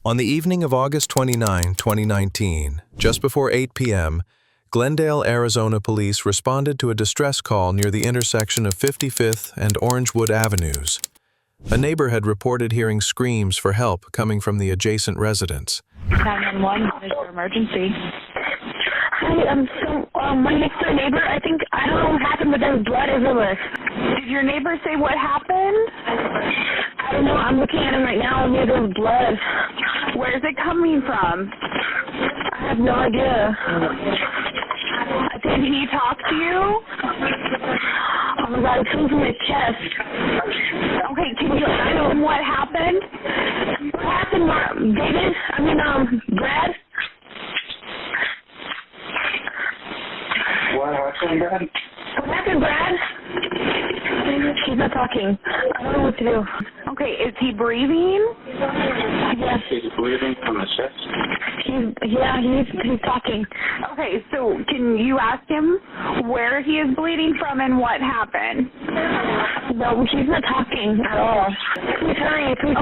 On the evening of August 29, 2019, just before 8 p.m., Glendale, Arizona police responded to a distress call near the intersection of 55th and Orangewood Avenues. A neighbor had reported hearing screams for help coming from the adjacent residence. 911, what is your emergency? Hi, my next door neighbor, I don't know what happened, but there's blood everywhere. Did your neighbor say what happened? I don't know, I'm looking at him right now, and there's blood. Where's it coming from? I have no idea. Did he talk to you? Oh my God, it's coming from his chest. Okay, can you tell him what happened? What happened, Brad? What happened, Brad? What happened, Brad? He's not talking. I don't know what to do. Okay, is he breathing? Yes. He's bleeding from the chest? He's talking. Okay, so can you ask him where he is bleeding from and what happened? No, he's not talking at all. Please hurry. Please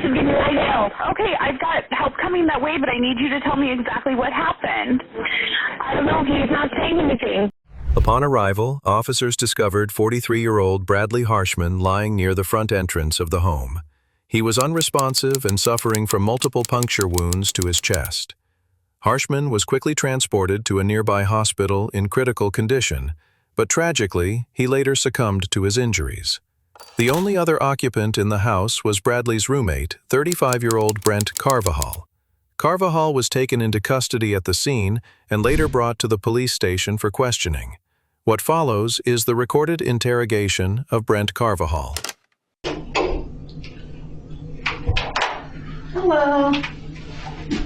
give me right now. Okay, I've got help coming that way, but I need you to tell me exactly what happened. I don't know. He's not saying anything. Upon arrival, officers discovered 43-year-old Bradley Harshman lying near the front entrance of the home. He was unresponsive and suffering from multiple puncture wounds to his chest. Harshman was quickly transported to a nearby hospital in critical condition, but tragically, he later succumbed to his injuries. The only other occupant in the house was Bradley's roommate, 35-year-old Brendt Carvajal. Carvajal was taken into custody at the scene and later brought to the police station for questioning. What follows is the recorded interrogation of Brendt Carvajal. Hello.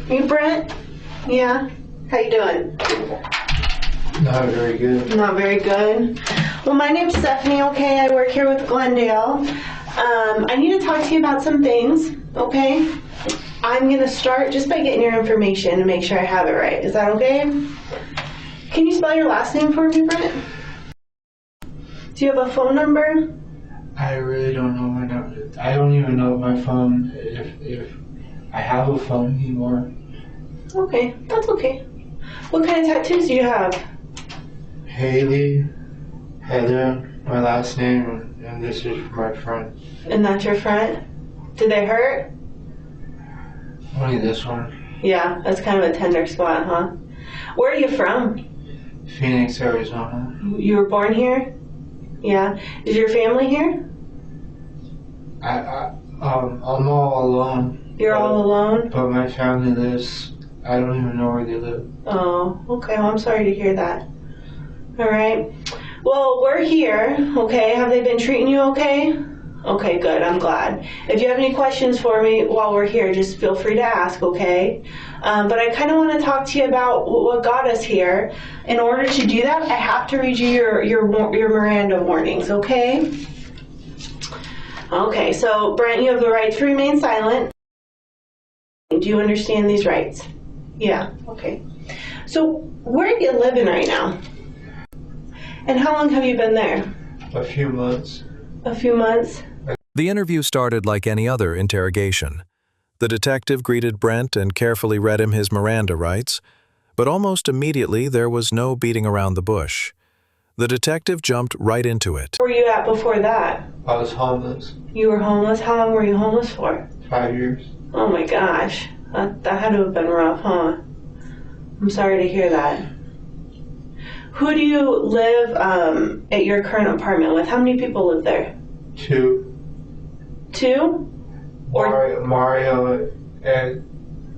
You Brent? Yeah? How you doing? Not very good. Not very good. Well, my name's Stephanie, okay? I work here with Glendale. I need to talk to you about some things, okay? I'm going to start just by getting your information to make sure I have it right. Is that okay? Can you spell your last name for me, Brent? Do you have a phone number? I really don't know my number. I don't even know my phone, if I have a phone anymore. Okay, that's okay. What kind of tattoos do you have? Haley, Heather, my last name, and this is for my friend. And that's your friend? Did they hurt? Only this one. Yeah, that's kind of a tender spot, huh? Where are you from? Phoenix, Arizona. You were born here? Yeah. Is your family here? I'm all alone. You're all alone? But my family lives, I don't even know where they live. Oh, okay. Well, I'm sorry to hear that. All right. Well, we're here, okay? Have they been treating you okay? Okay, good. I'm glad. If you have any questions for me while we're here, just feel free to ask, okay? But I kind of want to talk to you about what got us here. In order to do that, I have to read you your Miranda warnings, okay? Okay, so Brent, you have the right to remain silent. Do you understand these rights? Yeah, okay. So where are you living right now? And how long have you been there? A few months. A few months? The interview started like any other interrogation. The detective greeted Brent and carefully read him his Miranda rights, but almost immediately there was no beating around the bush. The detective jumped right into it. Where were you at before that? I was homeless. You were homeless? How long were you homeless for? 5 years. Oh my gosh. That had to have been rough, huh? I'm sorry to hear that. Who do you live at your current apartment with? How many people live there? 2. 2? Mario and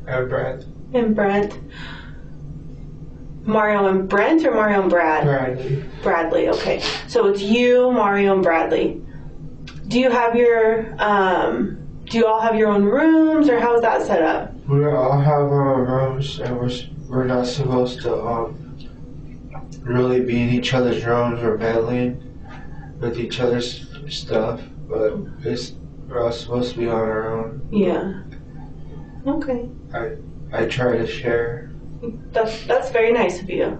Brent. And Brent. Mario and Brent or Mario and Brad? Bradley. Bradley, okay. So it's you, Mario, and Bradley. Do you have your, do you all have your own rooms, or how is that set up? We all have our own rooms, and we're not supposed to really be in each other's rooms or meddling with each other's stuff, but we're all supposed to be on our own. Yeah. Okay. I try to share. That's very nice of you.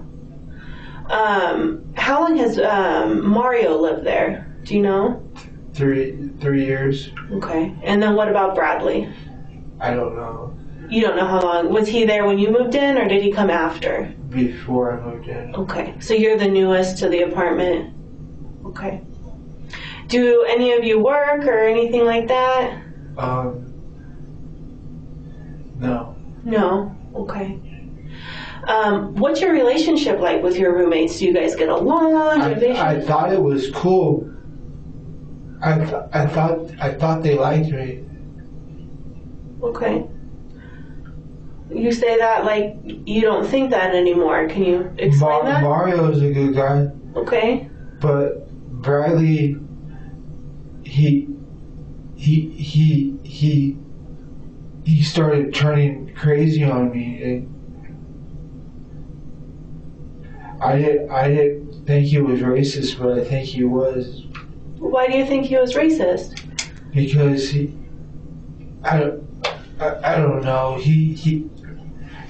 How long has Mario lived there? Do you know? 3 years. Okay. And then what about Bradley? I don't know. You don't know how long. Was he there when you moved in, or did he come after? Before I moved in. Okay, so you're the newest to the apartment. Okay. Do any of you work or anything like that? No. No. Okay. What's your relationship like with your roommates? Do you guys get along? I thought it was cool. I thought they liked me. Okay. You say that like you don't think that anymore. Can you explain that? Mario is a good guy. Okay. But Bradley, he started turning crazy on me, and I didn't think he was racist, but I think he was. Why do you think he was racist? Because I don't know.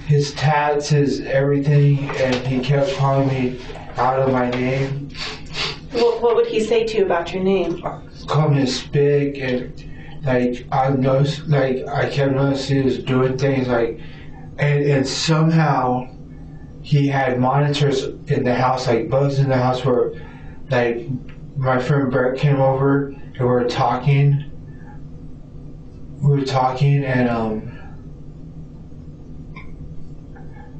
His tats, his everything, and he kept calling me out of my name. What would he say to you about your name? Call me a spick, and like I noticed, like I kept noticing he was doing things like, and somehow he had monitors in the house, like bugs in the house, where like my friend Brent came over and we were talking, and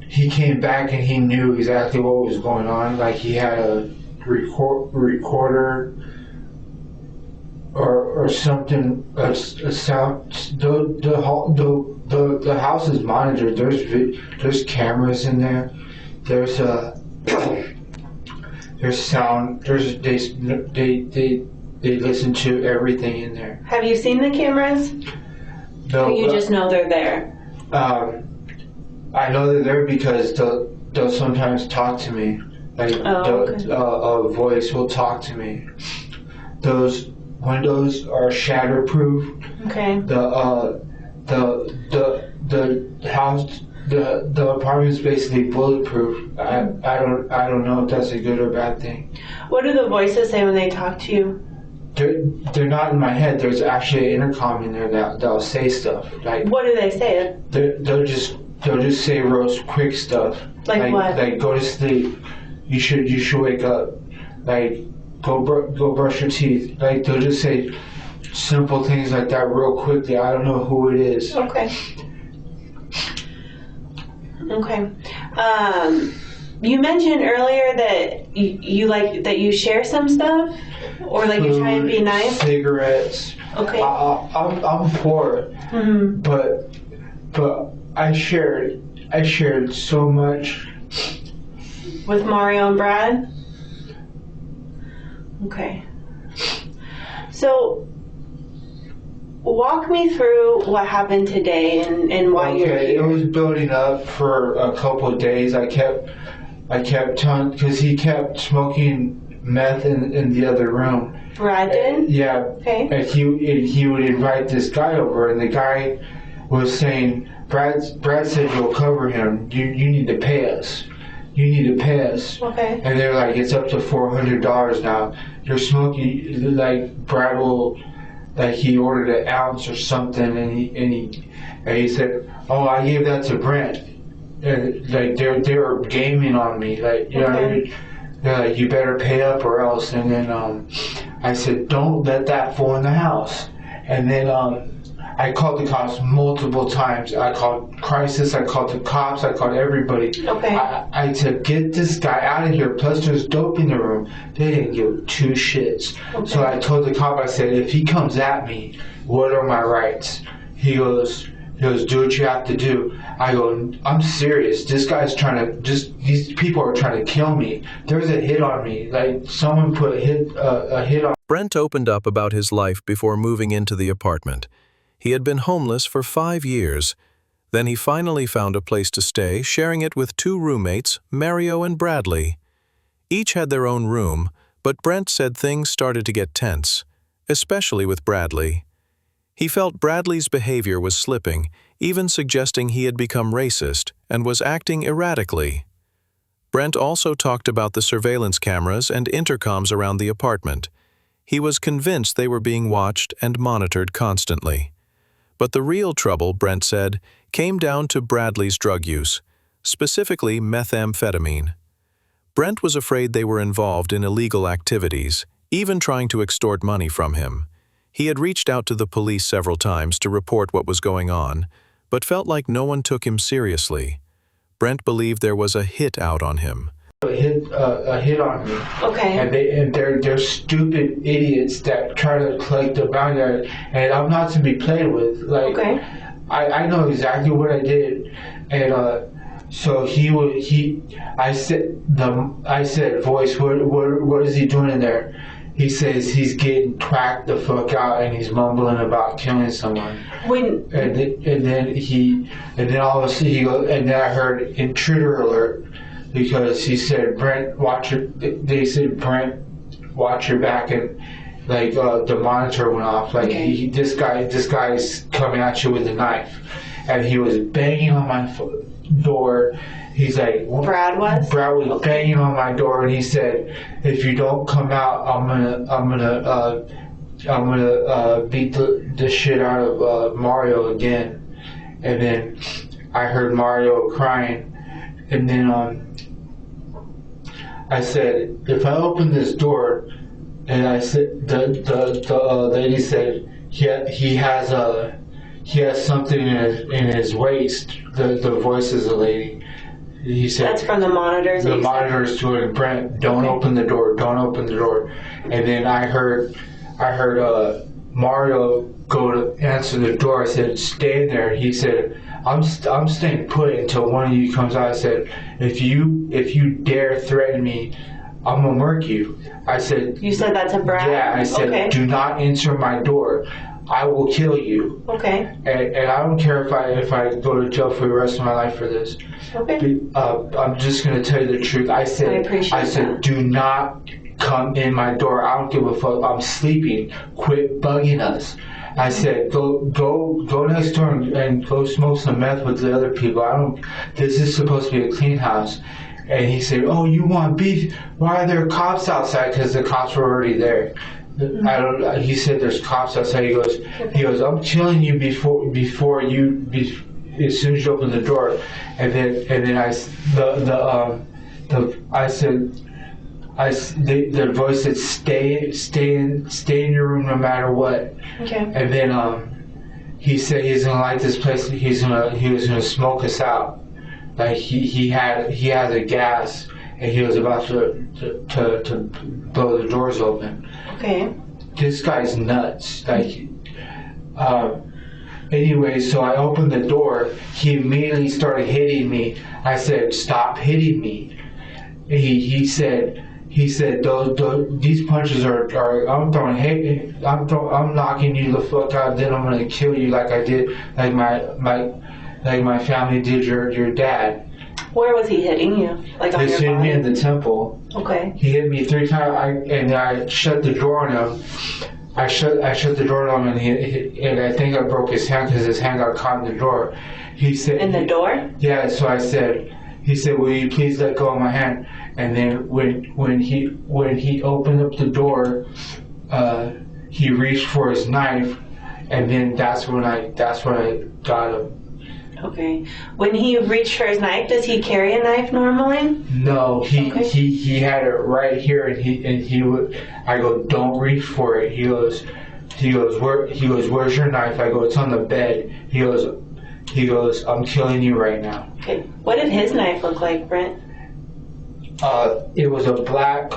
he came back and he knew exactly what was going on. Like he had a recorder or something, a sound. The house is monitored. There's cameras in there. There's sound. They listen to everything in there. Have you seen the cameras? No. Or you just know they're there? I know they're there because they'll sometimes talk to me. Like a voice will talk to me. Those windows are shatterproof. Okay. The house, the apartment is basically bulletproof. I don't know if that's a good or bad thing. What do the voices say when they talk to you? They're not in my head. There's actually an intercom in there that'll say stuff. Like, what do they say? They'll just say real quick stuff. Like what? Like go to sleep. You should wake up. Like go brush your teeth. Like they'll just say simple things like that real quickly. I don't know who it is. Okay. Okay. You mentioned earlier that you like that you share some stuff, or like you try and be nice. Cigarettes. Okay. I'm poor, but I shared so much with Mario and Brad. Okay. So walk me through what happened today and why you're here. It was building up for a couple of days. I kept telling, because he kept smoking meth in the other room. Brad did? Yeah. Okay. And he would invite this guy over, and the guy was saying, Brad said you'll cover him. You need to pay us. You need to pay us. Okay. And they're like, it's up to $400 now. You're smoking, like Brad will, like he ordered an ounce or something, and he said, oh, I gave that to Brent. And like they were gaming on me, like you know, they're like, you better pay up or else. And then I said, don't let that fall in the house. And then I called the cops multiple times. I called crisis. I called the cops. I called everybody. Okay. I said, get this guy out of here. Plus, there's dope in the room. They didn't give two shits. Okay. So I told the cop, I said, if he comes at me, what are my rights? He goes, do what you have to do. I go, I'm serious. This guy's these people are trying to kill me. There's a hit on me. Like, someone put a hit on. Brent opened up about his life before moving into the apartment. He had been homeless for 5 years. Then he finally found a place to stay, sharing it with 2 roommates, Mario and Bradley. Each had their own room, but Brent said things started to get tense, especially with Bradley. He felt Bradley's behavior was slipping, even suggesting he had become racist and was acting erratically. Brent also talked about the surveillance cameras and intercoms around the apartment. He was convinced they were being watched and monitored constantly. But the real trouble, Brent said, came down to Bradley's drug use, specifically methamphetamine. Brent was afraid they were involved in illegal activities, even trying to extort money from him. He had reached out to the police several times to report what was going on, but felt like no one took him seriously. Brent believed there was a hit out on him. A hit on me. Okay. And they're stupid idiots that try to collect the bounty, and I'm not to be played with. Like, Okay. I know exactly what I did, and so I said, voice, what is he doing in there? He says he's getting twacked the fuck out, and he's mumbling about killing someone. When And then all of a sudden he goes, and then I heard intruder alert, because he said, Brent, they said, Brent, watch your back, and like the monitor went off. Like, Okay. this guy's coming at you with a knife, and he was banging on my door. He's like, Brad was? Brad was banging on my door, and he said, if you don't come out, I'm gonna beat the shit out of Mario again. And then I heard Mario crying, and then I said, if I open this door, and I said, the lady said, he has something in his waist. The voice is a lady. He said, that's from the monitors. the monitor's doing, Brent, don't open the door, don't open the door. And then I heard Mario go to answer the door. I said, stay in there. He said, I'm staying put until one of you comes out. I said, if you dare threaten me, I'm gonna murk you. I said, You said that to Brad? yeah. I said, Okay. do not enter my door. I will kill you. Okay. And I don't care if I go to jail for the rest of my life for this. Okay. I'm just gonna tell you the truth. I said, that. do not come in my door. I don't give a fuck. I'm sleeping. Quit bugging us. I said, go next door and go smoke some meth with the other people. This is supposed to be a clean house. And he said, oh, you want beef? Why are there cops outside? Because the cops were already there. He said there's cops outside. He goes, I'm killing you before you, as soon as you open the door. And then the voice said, stay in your room no matter what. Okay. And then he said he's gonna light this place. He was gonna smoke us out. Like he has a gas, and he was about to blow the doors open. Okay. This guy's nuts. Like, anyway, so I opened the door. He immediately started hitting me. I said, stop hitting me. He said these punches are I'm throwing hate. I'm knocking you the fuck out. Then I'm gonna kill you like I did, like my family did your dad. Where was he hitting you? Like on He your hit body? me in the temple. Okay. He hit me 3 times, and I shut the door on him. I shut the door on him, and I think I broke his hand because his hand got caught in the door. He said, In the door? yeah. So he said, will you please let go of my hand? And then when he opened up the door, he reached for his knife, and then that's when I got him. Okay. When he reached for his knife, does he carry a knife normally? No, he had it right here, and he would. I go, don't reach for it. He goes, where's your knife? I go, it's on the bed. He goes, I'm killing you right now. Okay. What did his knife look like, Brent? It was a black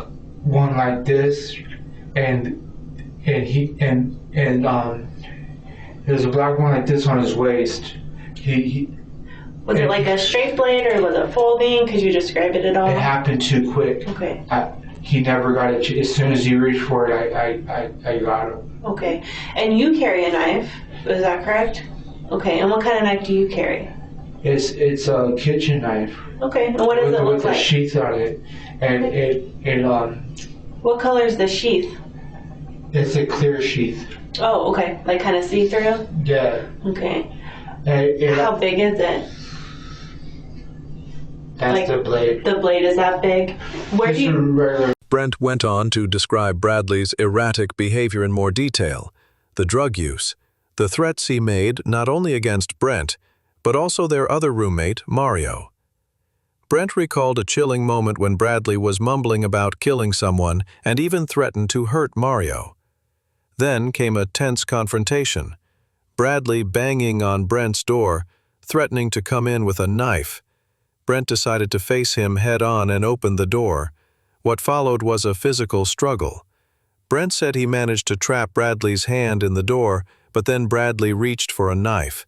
one like this, and it was a black one like this on his waist. Was it like a straight blade or was it folding? Could you describe it at all? It happened too quick. Okay. He never got it. As soon as he reached for it, I got him. Okay. And you carry a knife, is that correct? Okay. And what kind of knife do you carry? It's a kitchen knife. Okay. And what does it look with like? a sheath on it, and What color is the sheath? it's a clear sheath. Oh, okay. Like kind of see-through? Yeah. Okay. And How big is it? that's the blade. The blade is that big? Where do Just a you... regular. Brent went on to describe Bradley's erratic behavior in more detail, the drug use, the threats he made not only against Brent, but also their other roommate, Mario. Brent recalled a chilling moment when Bradley was mumbling about killing someone and even threatened to hurt Mario. Then came a tense confrontation, Bradley banging on Brent's door, threatening to come in with a knife. Brent decided to face him head-on and opened the door. What followed was a physical struggle. Brent said he managed to trap Bradley's hand in the door, but then Bradley reached for a knife.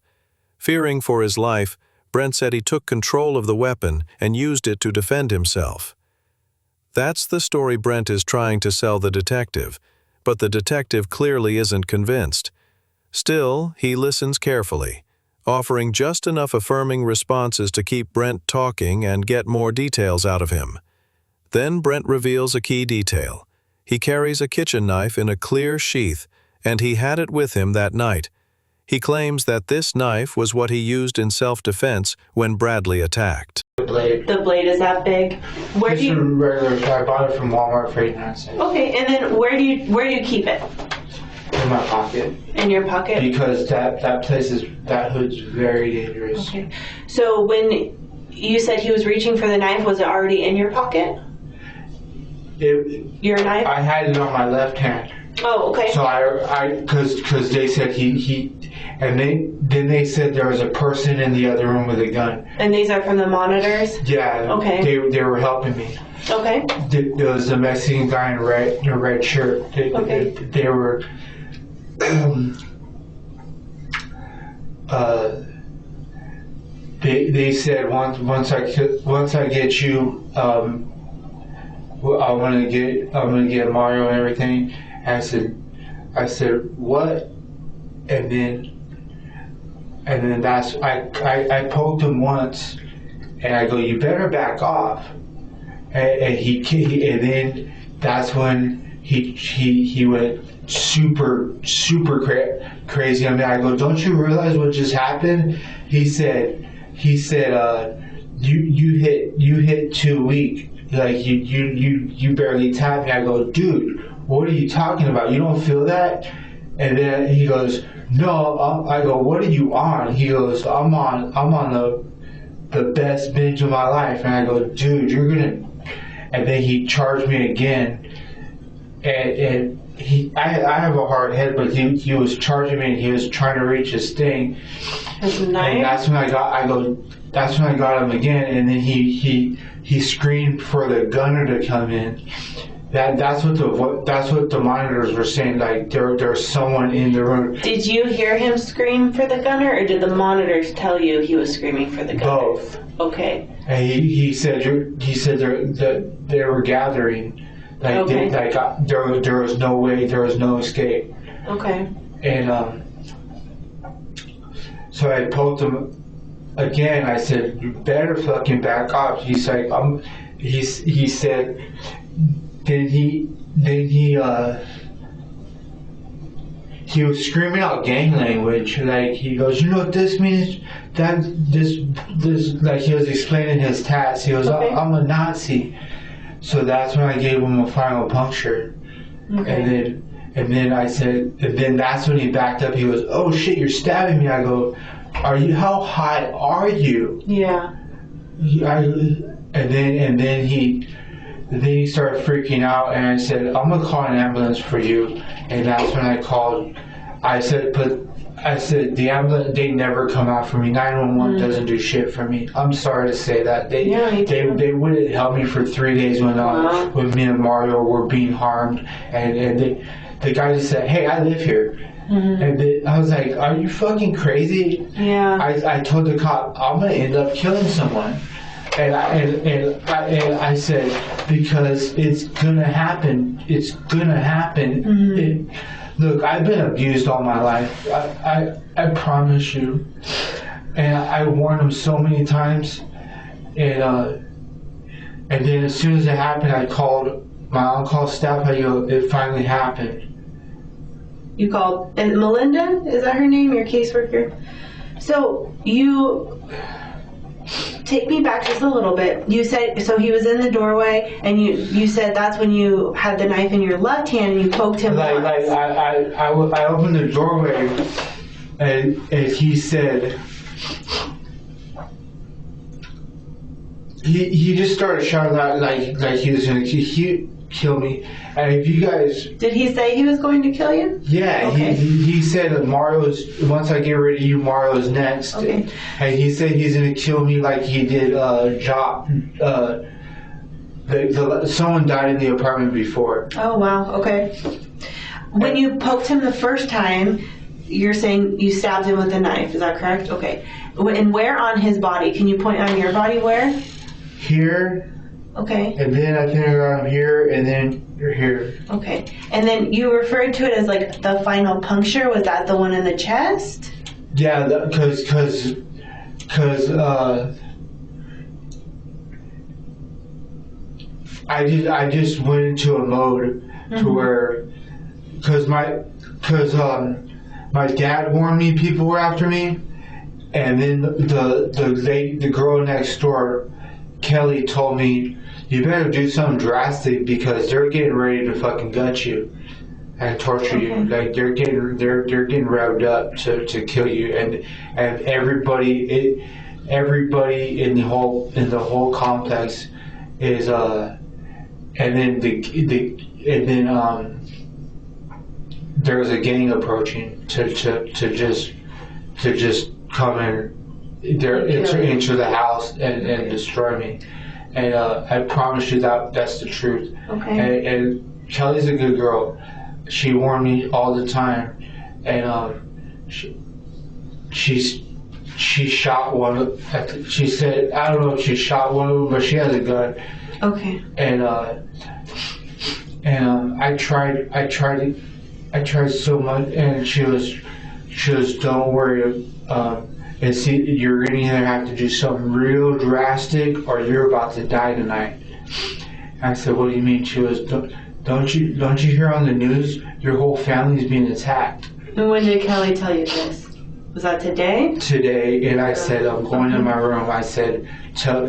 Fearing for his life, Brent said he took control of the weapon and used it to defend himself. That's the story Brent is trying to sell the detective, but the detective clearly isn't convinced. Still, he listens carefully, offering just enough affirming responses to keep Brent talking and get more details out of him. Then Brent reveals a key detail. He carries a kitchen knife in a clear sheath, and he had it with him that night. He claims that this knife was what he used in self-defense when Bradley attacked. The blade. The blade is that big. Where do Just a you? regular. I bought it from Walmart for 89 cents. Okay, and then where do you keep it? In my pocket. In your pocket? Because that hood's very dangerous. Okay. So when you said he was reaching for the knife, was it already in your pocket? Your knife? I had it on my left hand. Oh, okay. So because they said and then they said there was a person in the other room with a gun. And these are from the monitors? Yeah. Okay. They were helping me. Okay. There was a Mexican guy in a red shirt. Okay. They were. They said once I get you, I'm gonna get Mario and everything. I said what? And then that's I poked him once, and I go, you better back off. And then that's when he went super crazy. I mean, I go, don't you realize what just happened? He said, you hit too weak. Like you barely tapped me. I go, dude, what are you talking about? You don't feel that? And then he goes, no. I go, what are you on? He goes, I'm on the best binge of my life. And I go, dude, you're gonna. And then he charged me again, and I have a hard head, but he was charging me, and he was trying to reach his thing. His knife? And that's when I got him again, and then he screamed for the gunner to come in. That's what the monitors were saying. Like there's someone in the room. Did you hear him scream for the gunner, or did the monitors tell you he was screaming for the gunner? Both. Okay. And he said that they were gathering. Like Okay. There was no way, there was no escape. Okay. And so I poked him again. I said, you better fucking back off. He's like, he said. Then he was screaming out gang language. Like he goes, you know what this means? This like he was explaining his tats. He goes, Okay. I'm a Nazi. So that's when I gave him a final puncture. Okay. And then I said, and then that's when he backed up. He goes, oh shit, you're stabbing me. I go, how high are you? Yeah. And then he started freaking out, and I said, I'm gonna call an ambulance for you. And that's when I called. I said the ambulance, they never come out for me. 911 doesn't do shit for me. I'm sorry to say that. They wouldn't help me for 3 days when me and Mario were being harmed. And the guy just said, hey, I live here. Mm-hmm. And I was like, are you fucking crazy? Yeah. I told the cop, I'm gonna end up killing someone. And I said, because it's gonna happen. It's gonna happen. Mm-hmm. Look, I've been abused all my life. I promise you. And I warned him so many times. And then as soon as it happened, I called my on-call staff. I go, it finally happened. You called, and Melinda, is that her name, your caseworker? So you take me back just a little bit. You said, so he was in the doorway, and you said that's when you had the knife in your left hand and you poked him once. I opened the doorway, and he said he just started shouting out like he was gonna kill me. And if you guys, Did he say he was going to kill you? yeah, Okay. he said that once I get rid of you, Mario's next. Okay. And he said he's gonna kill me like he did Job. Someone died in the apartment before. Oh, wow. Okay. When you poked him the first time, you're saying you stabbed him with a knife. Is that correct? Okay. And where on his body? Can you point on your body where? Here, Okay. and then I think around here, and then you're here. Okay. And then you referred to it as like the final puncture. Was that the one in the chest? Yeah, because I just went into a mode to where because my dad warned me people were after me, and then the girl next door, Kelly, told me you better do something drastic because they're getting ready to fucking gut you and torture you. Like they're getting revved up to kill you, and everybody in the whole complex is and then there's a gang approaching to just come in there into the house and destroy me. And I promise you that's the truth. Okay. And Kelly's a good girl. She warned me all the time, and she shot one. She said I don't know if she shot one of them, but she has a gun. Okay. And I tried so much, and she was don't worry. And see, you're gonna either have to do something real drastic, or you're about to die tonight. I said, what do you mean? She was, don't you hear on the news your whole family's being attacked? And when did Kelly tell you this? Was that today? Today, and I said, I'm going in my room. I said, tell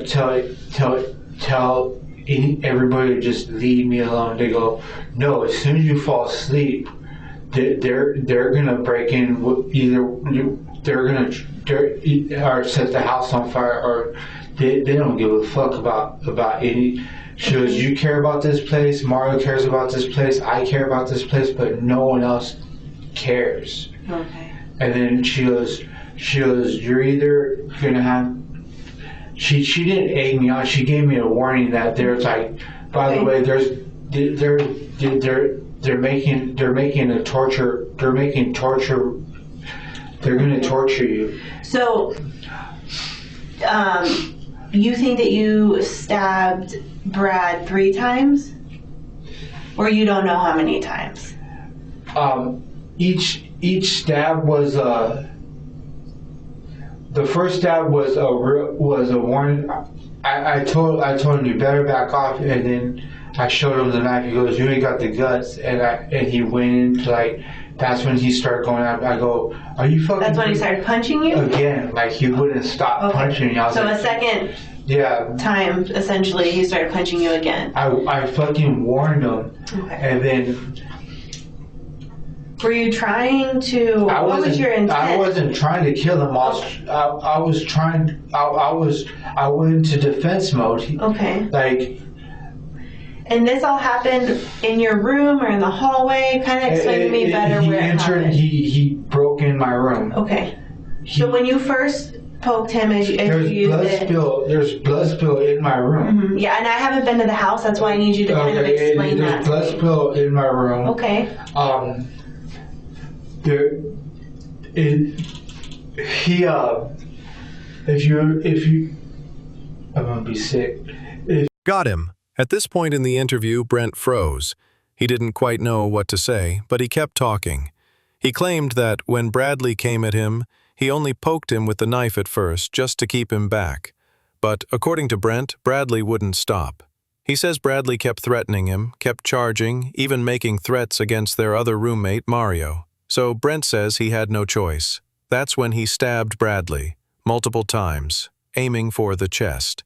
everybody to just leave me alone. They go, no, as soon as you fall asleep, they're gonna break in. They're gonna or set the house on fire, or they don't give a fuck about any. She goes, you care about this place, Mario cares about this place, I care about this place, but no one else cares. Okay. And then she goes, you're either gonna have. She didn't egg me on. She gave me a warning that there's like, by the way, they're making torture. They're gonna torture you. So, you think that you stabbed Brad 3 times? Or you don't know how many times? Each stab was the first stab was a warning. I told him you better back off, and then I showed him the knife. He goes, you ain't got the guts, and he went into like. That's when he started going out. I go, are you fucking... That's when he started punching you? Again, like he wouldn't stop punching me. I was so like, a second time, essentially, he started punching you again. I fucking warned him. Okay. And then... Were you trying to... What was your intent? I wasn't trying to kill him. I went into defense mode. Okay. Like... And this all happened in your room or in the hallway? Kind of explain to me better where it happened. He broke in my room. Okay. So when you first poked him, as you used it... There's blood spill in my room. Mm-hmm. Yeah, and I haven't been to the house. That's why I need you to kind of explain that. There's blood spill in my room. Okay. I'm gonna be sick. Got him. At this point in the interview, Brent froze. He didn't quite know what to say, but he kept talking. He claimed that when Bradley came at him, he only poked him with the knife at first just to keep him back. But according to Brent, Bradley wouldn't stop. He says Bradley kept threatening him, kept charging, even making threats against their other roommate, Mario. So Brent says he had no choice. That's when he stabbed Bradley, multiple times, aiming for the chest.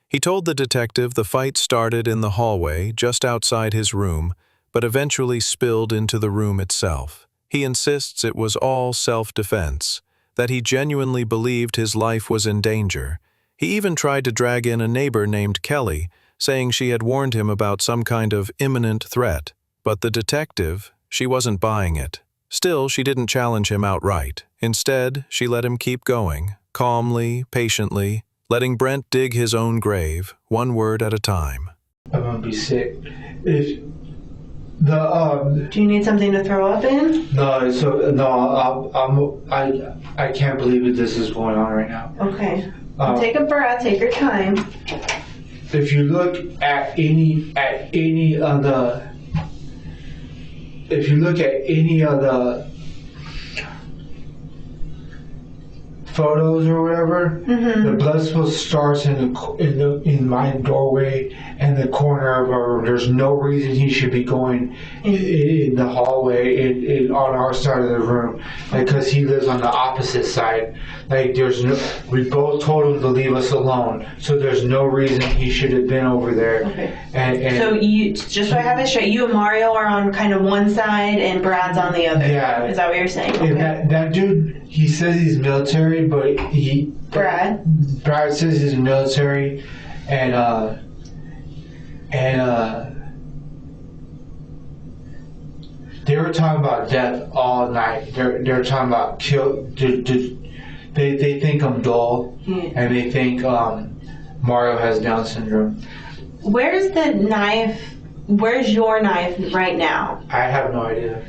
He told the detective the fight started in the hallway just outside his room, but eventually spilled into the room itself. He insists it was all self-defense, that he genuinely believed his life was in danger. He even tried to drag in a neighbor named Kelly, saying she had warned him about some kind of imminent threat. But the detective, she wasn't buying it. Still, she didn't challenge him outright. Instead, she let him keep going, calmly, patiently, letting Brent dig his own grave, one word at a time. I'm gonna be sick. If the Do you need something to throw up in? I can't believe that this is going on right now. Okay. Take a breath. Take your time. If you look at any of the photos or whatever, the blood spill starts in my doorway and the corner of our room. There's no reason he should be going in the hallway on our side of the room, because he lives on the opposite side. Like we both told him to leave us alone, so there's no reason he should have been over there. Okay. And so you, just so I have it straight, you and Mario are on kind of one side and Brad's on the other. Yeah. Is that what you're saying? Okay. And that dude, he says he's military, but Brad says he's military, and they were talking about death all night. They're talking about kill. They think I'm dull, and they think Mario has Down syndrome. Where's the knife? Where's your knife right now? I have no idea.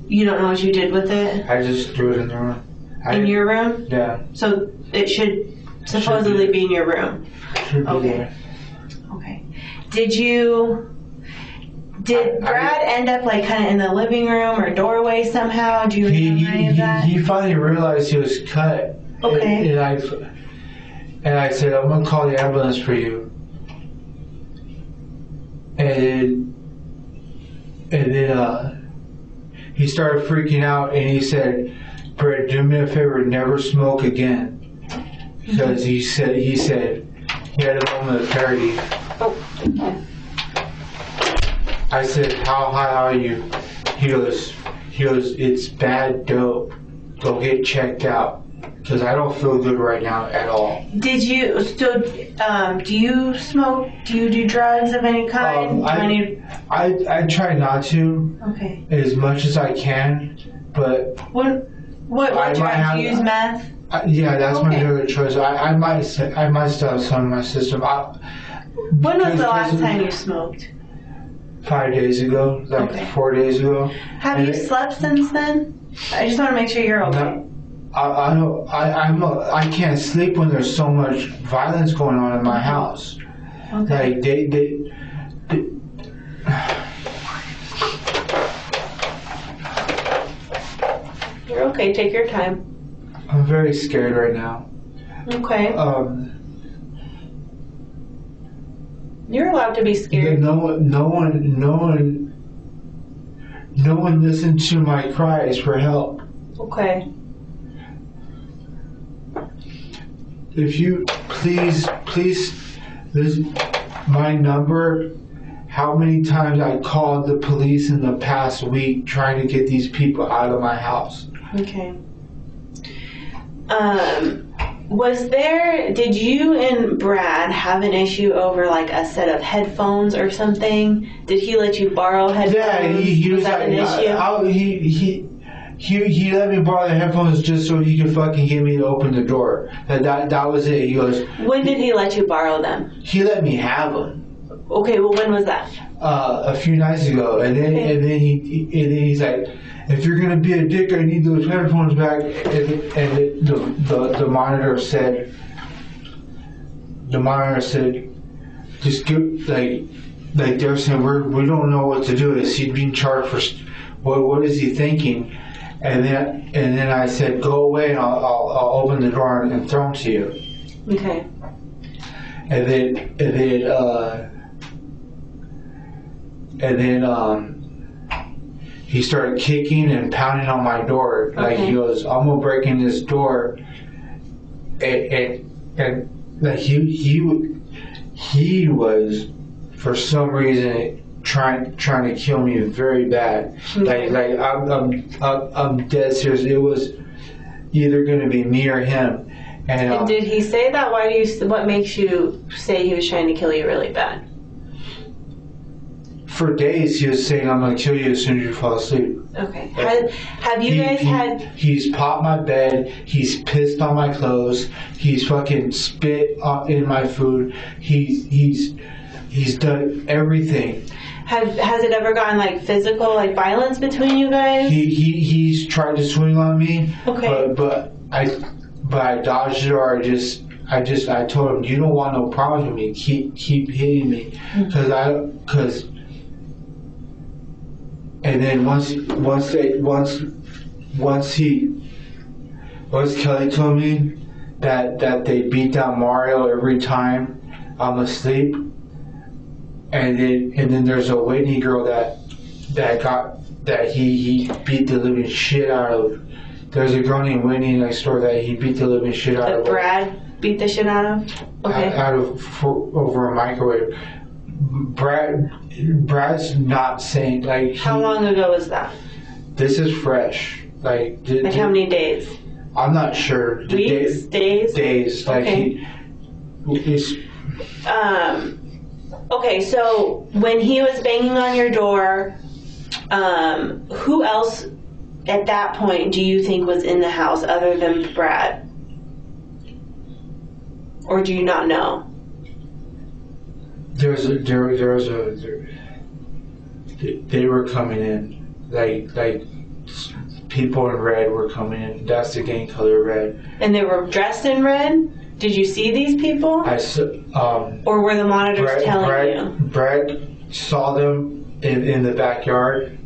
You don't know what you did with it? I just threw it in the room. In your room? Yeah. So it should supposedly be in your room. Should be Okay. there. Okay. Did Brad end up like kind of in the living room or doorway somehow? Do you remember any of that? He finally realized he was cut. Okay. And I said, I'm gonna call the ambulance for you. And then he started freaking out, and he said, Brent, do me a favor, never smoke again. Because he said he had a moment of clarity. I said, how high are you? He goes, it's bad dope. Go get checked out. Because I don't feel good right now at all. Do you smoke? Do you do drugs of any kind? I try not to. Okay. As much as I can, but What drug? Do you use meth? Yeah, that's my Okay. other choice. I might still have some in my system. When was the last time you smoked? 5 days ago, like Okay. 4 days ago. Have you slept since then? I just want to make sure you're okay. I can't sleep when there's so much violence going on in my house. Okay. Like they You're okay. Take your time. I'm very scared right now. Okay. You're allowed to be scared. No one listened to my cries for help. Okay. If you please, this my number. How many times I called the police in the past week trying to get these people out of my house. Okay. Did you and Brad have an issue over like a set of headphones or something? Did he let you borrow headphones? Yeah, he was that like, an issue? he let me borrow the headphones just so he could fucking get me to open the door. That was it. He goes. When did he let you borrow them? He let me have them. Okay, well, when was that? A few nights ago, and then he's like, if you're gonna be a dick, I need those headphones back. And the monitor said, just give like they're saying we don't know what to do. Is he being charged for what is he thinking? And then I said, go away, and I'll open the door and throw them to you. Okay. And then he started kicking and pounding on my door. Like he goes, I'm gonna break in this door. And like he was for some reason trying to kill me very bad. Like I'm dead serious. It was either gonna be me or him. And did he say that? What makes you say he was trying to kill you really bad? For days he was saying, I'm gonna kill you as soon as you fall asleep. Okay. Have you guys had... He's popped my bed. He's pissed on my clothes. He's fucking spit in my food. He's done everything. Has it ever gotten like physical, like violence between you guys? He's tried to swing on me. Okay. But I dodged it, or I told him, you don't want no problems with me. Keep hitting me, because. And then once Kelly told me that they beat down Mario every time I'm asleep, and then there's a Whitney girl that he beat the living shit out of. There's a girl named Whitney next door that he beat the living shit out of. Brad beat the shit out of? Okay. Over a microwave. Brad's not saying, like... How long ago was that? This is fresh. Like how many days? I'm not sure. Weeks? Days? Days. Okay. Okay, so when he was banging on your door, who else at that point do you think was in the house other than Brad? Or do you not know? They were coming in, like people in red were coming in. That's the gang color, red. And they were dressed in red? Did you see these people? Or were the monitors telling you? Brett saw them in the backyard,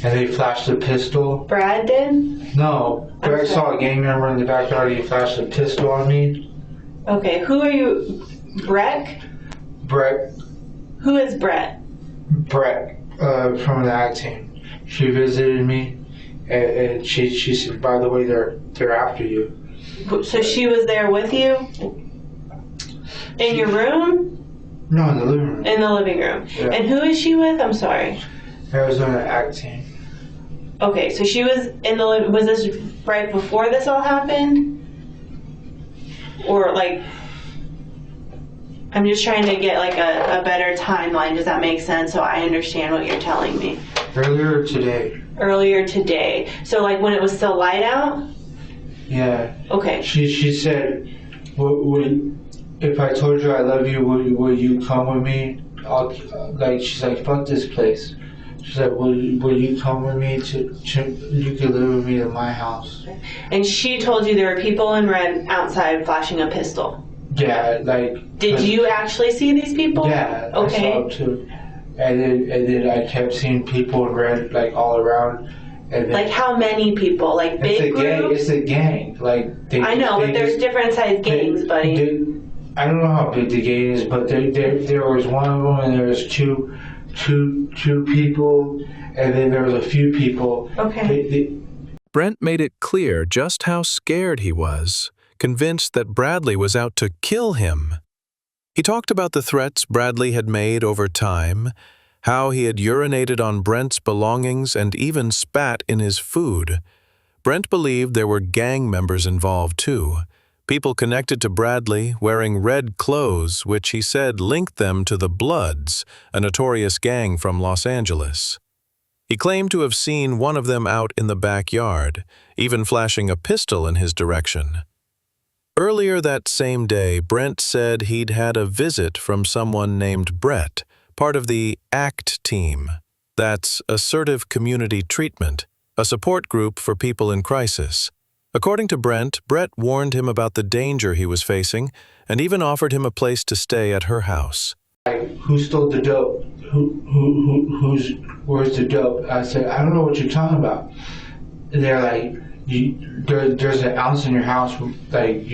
and they flashed a pistol. Brad did? No, Brett saw a gang member in the backyard. He flashed a pistol on me. Okay, who are you? Brett? Brett. Who is Brett? Brett, from the ag team. She visited me, and she said, by the way, they're after you. So she was there with you? In your room? No, in the living room. In the living room. Yeah. And who is she with? I'm sorry. Arizona ag team. Okay, so she was in the living... Was this right before this all happened? Or like... I'm just trying to get like a better timeline. Does that make sense? So I understand what you're telling me. Earlier today. Earlier today. So like when it was still light out? Yeah. Okay. She said, if I told you I love you, will you come with me? She's like, fuck this place. She's like, will you come with me you can live with me in my house. And she told you there were people in red outside flashing a pistol? Yeah, like... Did you actually see these people? Yeah, okay. I saw them too. And then I kept seeing people in red, like, all around. And then, like how many people? Like big groups? It's a gang. Like I know, but there's different sized gangs, buddy. I don't know how big the gang is, but there was one of them, and there was two people, and then there was a few people. Okay. Brent made it clear just how scared he was, convinced that Bradley was out to kill him. He talked about the threats Bradley had made over time, how he had urinated on Brent's belongings and even spat in his food. Brent believed there were gang members involved too, people connected to Bradley wearing red clothes, which he said linked them to the Bloods, a notorious gang from Los Angeles. He claimed to have seen one of them out in the backyard, even flashing a pistol in his direction. Earlier that same day, Brent said he'd had a visit from someone named Brett, part of the ACT team. That's Assertive Community Treatment, a support group for people in crisis. According to Brent warned him about the danger he was facing and even offered him a place to stay at her house. Like, who stole the dope? Where's the dope? I said, I don't know what you're talking about. And they're like, there's an ounce in your house. Like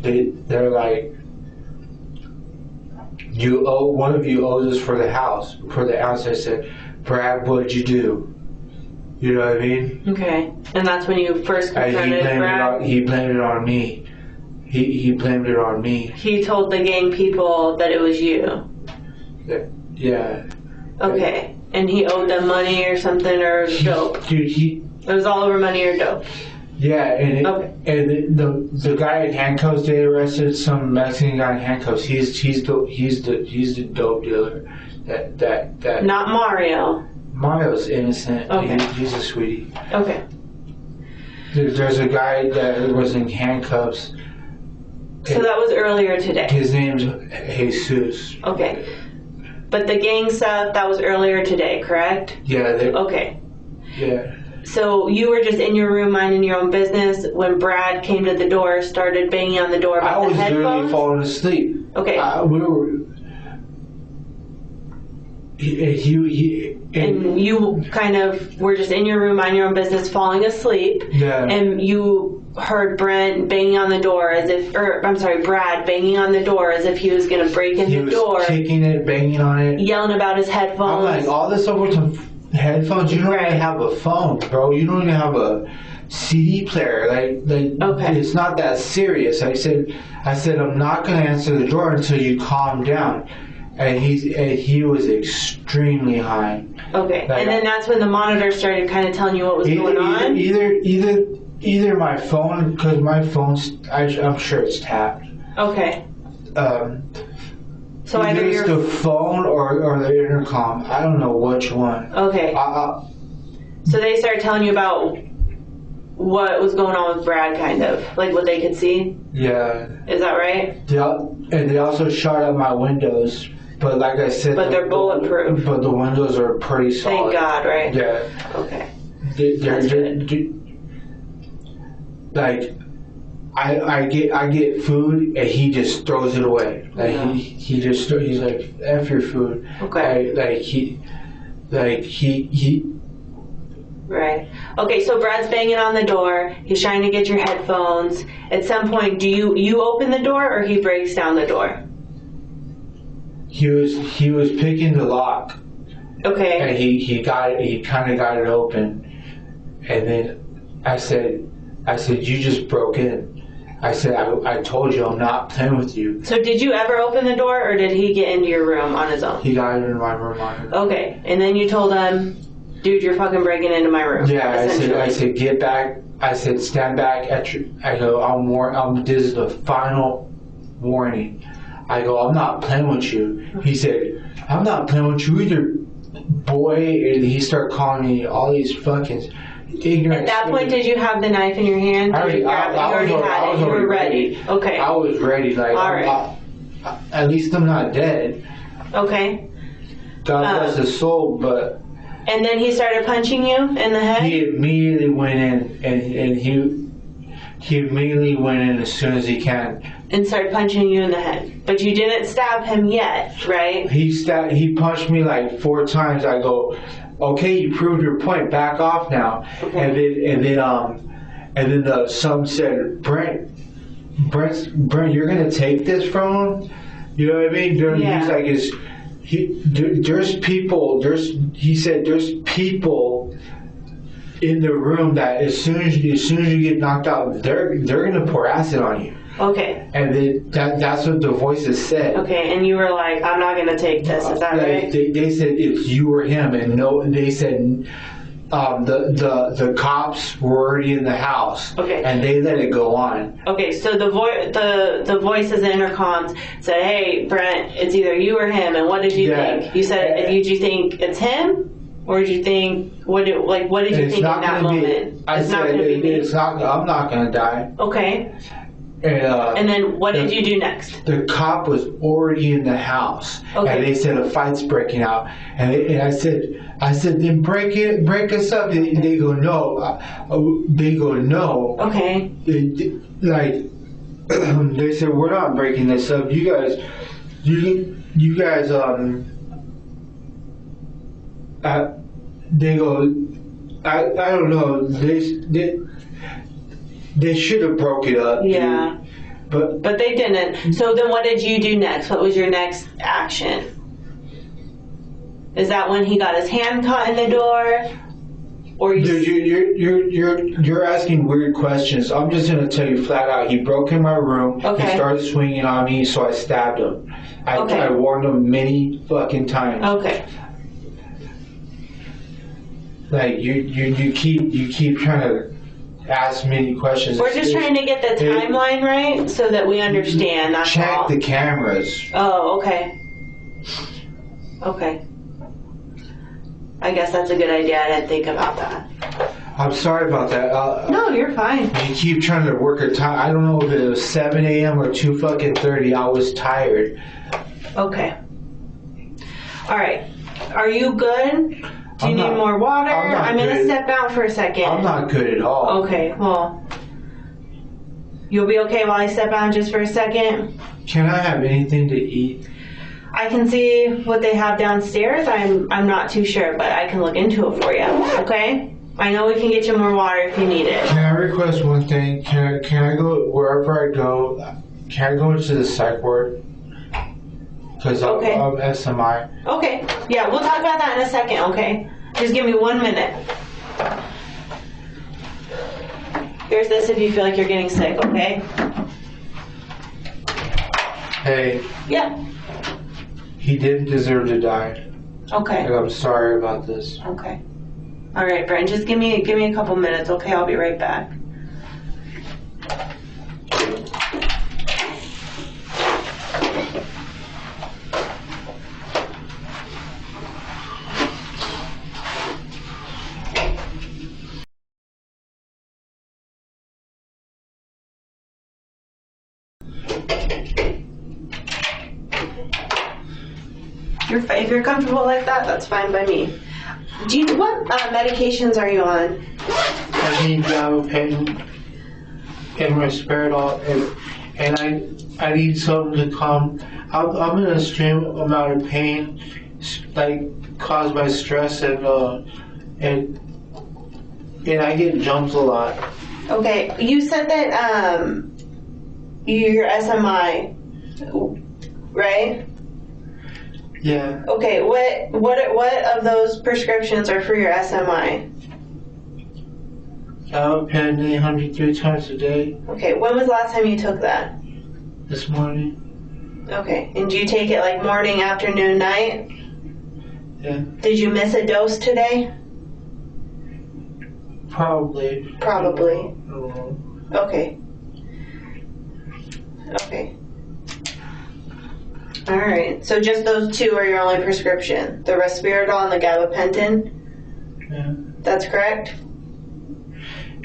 they're like, one of you owes us for the house, for the ounce. I said, Brad, what'd you do? You know what I mean? Okay, and that's when you first confronted Brad? He blamed it on me. He blamed it on me. He told the gang people that it was you. Yeah. Okay. And he owed them money or something, or dope? Dude, It was all over money or dope? yeah, and Okay. and the guy in handcuffs, they arrested some Mexican guy in handcuffs. He's the dope dealer. That Not Mario. Mario's innocent. Okay. He's a sweetie. Okay. There's a guy that was in handcuffs. So that was earlier today? His name's Jesus. Okay. But the gang stuff, that was earlier today, correct? Yeah. Okay. Yeah. So you were just in your room minding your own business when Brad came to the door, started banging on the door I about the was literally headphones? falling asleep. Okay. We were. And you kind of were just in your room minding your own business, falling asleep. Yeah. And you heard Brent banging on the door as if, Brad banging on the door as if he was going to break in the door. He was kicking it, banging on it. Yelling about his headphones. I'm like, all this over some headphones? You don't Right. even have a phone, bro. You don't even have a CD player. Like Okay. It's not that serious. I said, I'm not going to answer the door until you calm down. And he was extremely high. Okay. Like, And then that's when the monitor started kind of telling you what was going on? Either my phone, because my phone's, I'm sure it's tapped. Okay. So Either either it's your... the phone or the intercom. I don't know which one. Okay. So they started telling you about what was going on with Brad, kind of? Like what they could see? Yeah. Is that right? And they also shot out my windows. But like I said... But they're bulletproof. But the windows are pretty solid. Thank God, right? Yeah. Okay. They're like... I get food and he just throws it away. Like Yeah. he's like, F your food. Okay. He Right. Okay, so Brad's banging on the door. He's trying to get your headphones. At some point, do you open the door or he breaks down the door? He was picking the lock. Okay. And he kind of got it open. And then I said, you just broke in. I said, I told you I'm not playing with you. So did you ever open the door or did he get into your room on his own? He got in my room on his own. Okay. And then you told him, dude, you're fucking breaking into my room. Yeah, I said, get back. I said, stand back at your, I go, this is the final warning. I go, I'm not playing with you. He said, I'm not playing with you either, boy. And he started calling me all these fucking ignorant. At that point, did you have the knife in your hand? I was You were ready. Okay. I was ready. Like, all right. At least I'm not dead. Okay. God bless his soul, but. And then he started punching you in the head? He immediately went in, and he immediately went in as soon as he can. And started punching you in the head. But you didn't stab him yet, right? He punched me like 4 times. I go, okay, you proved your point. Back off now. Okay. And then some said, Brent, you're gonna take this from him? You know what I mean? Yeah. He's like, there's people in the room that as soon as you get knocked out, they're gonna pour acid on you. Okay. And then that's what the voices said. Okay, and you were like, I'm not gonna take this. Is that right? They said it's you or him, and no, they said the cops were already in the house. Okay. And they let it go on. Okay, so the voices in intercoms said, "Hey, Brent, it's either you or him." And what did you think? You said, "Did you think it's him, or did you think what did you think in that moment?" I said, "It's not. I'm not gonna die." Okay. And then what did you do next? The cop was already in the house, and they said a fight's breaking out. And I said, then break us up. They go, no. They go, no. Okay. They said, we're not breaking this up. You guys. They go, I don't know. They should have broke it up. Yeah. But they didn't. So then what did you do next? What was your next action? Is that when he got his hand caught in the door? Or you're asking weird questions. I'm just going to tell you flat out. He broke in my room. Okay. He started swinging on me, so I stabbed him. I warned him many fucking times. Okay. Like you keep trying to ask many questions. We're just trying to get the timeline right so that we understand. That's check all. the cameras. Oh, okay. Okay. I guess that's a good idea. I didn't think about that. I'm sorry about that. No, you're fine. You keep trying to work a time. I don't know if it was 7 a.m. or 2:30. I was tired. Okay. All right. Are you good? Do you need more water? I'm going to step out for a second. I'm not good at all. Okay, well, you'll be okay while I step out just for a second? Can I have anything to eat? I can see what they have downstairs. I'm not too sure, but I can look into it for you, okay? I know we can get you more water if you need it. Can I request one thing? Can I go wherever I go? Can I go into the psych ward? Because I'm SMI. Okay, yeah, we'll talk about that in a second, okay? Just give me 1 minute. Here's this if you feel like you're getting sick, okay? Hey, Yeah, he didn't deserve to die. okay, And I'm sorry about this. okay. All right, Brent, just give me a couple minutes, okay? I'll be right back. If you're comfortable like that, that's fine by me. What medications are you on? I need gabapentin and risperidol, and I need something to calm. I'm in a extreme amount of pain, like caused by stress, and I get jumped a lot. Okay, you said that you're SMI, right? Yeah. Okay, what of those prescriptions are for your SMI? Gabapentin 803 times a day. Okay, when was the last time you took that? This morning. Okay, and do you take it like morning, afternoon, night? Yeah. Did you miss a dose today? Probably. Probably. I don't know. Okay. Okay. All right. So just those two are your only prescription: the risperidol and the gabapentin. Yeah. That's correct.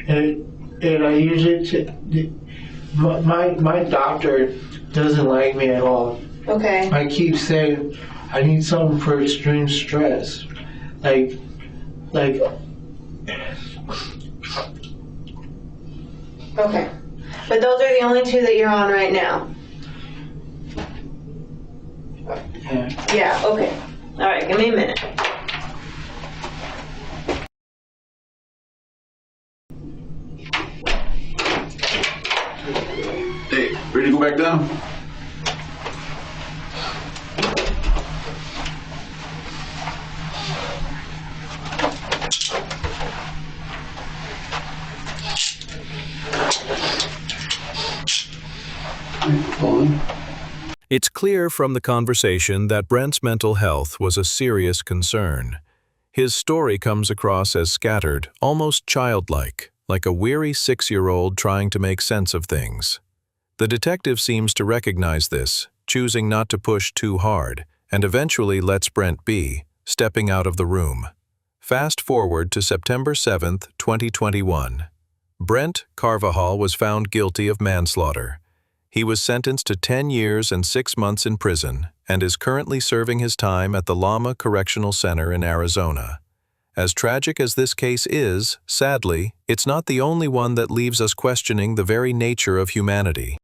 And I usually my doctor doesn't like me at all. Okay. I keep saying I need something for extreme stress, like. Okay. But those are the only two that you're on right now. Yeah. Yeah. Okay. All right. Give me a minute. Hey, ready to go back down? It's clear from the conversation that Brent's mental health was a serious concern. His story comes across as scattered, almost childlike, like a weary 6-year-old trying to make sense of things. The detective seems to recognize this, choosing not to push too hard, and eventually lets Brent be, stepping out of the room. Fast forward to September 7, 2021. Brendt Carvajal was found guilty of manslaughter. He was sentenced to 10 years and 6 months in prison and is currently serving his time at the Lama Correctional Center in Arizona. As tragic as this case is, sadly, it's not the only one that leaves us questioning the very nature of humanity.